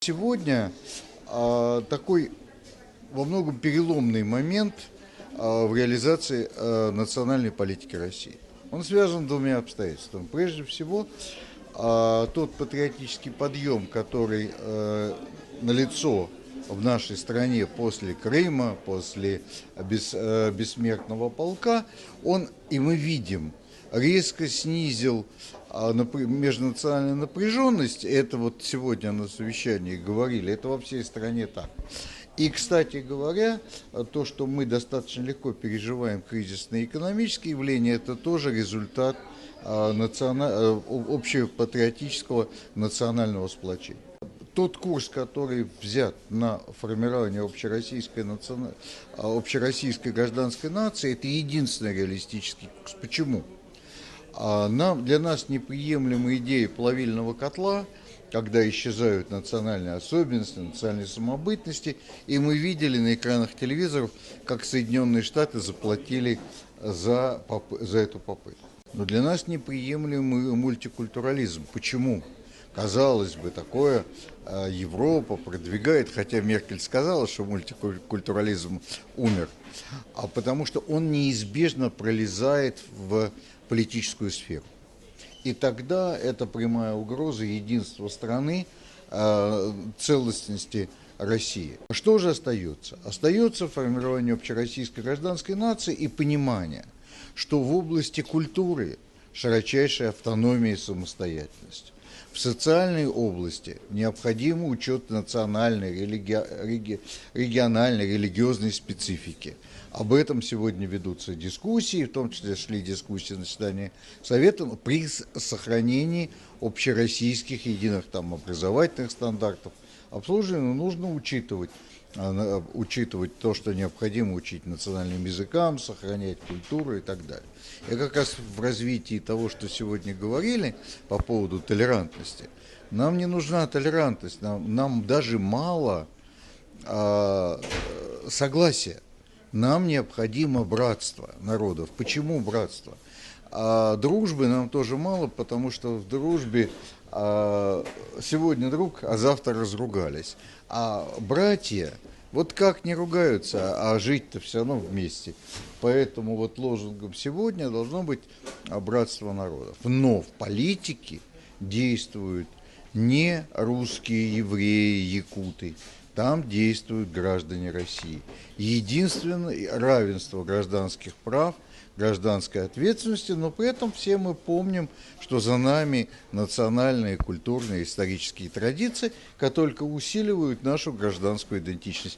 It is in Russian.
Сегодня такой во многом переломный момент в реализации национальной политики России. Он связан с двумя обстоятельствами. Прежде всего, тот патриотический подъем, который налицо в нашей стране после Крыма, после бессмертного полка, и мы видим, резко снизил межнациональную напряженность. Это вот сегодня на совещании говорили, это во всей стране так. И, кстати говоря, то, что мы достаточно легко переживаем кризисные экономические явления, это тоже результат общепатриотического национального сплочения. Тот курс, который взят на формирование общероссийской гражданской нации, это единственный реалистический курс. Почему? Для нас неприемлема идея плавильного котла, когда исчезают национальные особенности, национальные самобытности, и мы видели на экранах телевизоров, как Соединенные Штаты заплатили за эту попытку. Но для нас неприемлем мультикультурализм. Почему? Казалось бы, такое Европа продвигает, хотя Меркель сказала, что мультикультурализм умер, а потому что он неизбежно пролезает в политическую сферу. И тогда это прямая угроза единства страны, целостности России. Что же остается? Остается формирование общероссийской гражданской нации и понимание, что в области культуры широчайшая автономия и самостоятельность. В социальной области необходим учет национальной, региональной, религиозной специфики. Об этом сегодня ведутся дискуссии, в том числе шли дискуссии на заседании Совета при сохранении общероссийских единых образовательных стандартов. Обслуживание нужно учитывать то, что необходимо учить национальным языкам, сохранять культуру и так далее. И как раз в развитии того, что сегодня говорили по поводу толерантности, нам не нужна толерантность, нам даже мало согласия. Нам необходимо братство народов. Почему братство? Дружбы нам тоже мало, потому что в дружбе сегодня друг, а завтра разругались. А братья, вот как не ругаются, а жить-то все равно вместе. Поэтому вот лозунгом сегодня должно быть братство народов. Но в политике действуют не русские, евреи, якуты. Там действуют граждане России. Единственное равенство гражданских прав, гражданской ответственности, но при этом все мы помним, что за нами национальные, культурные, исторические традиции, которые только усиливают нашу гражданскую идентичность.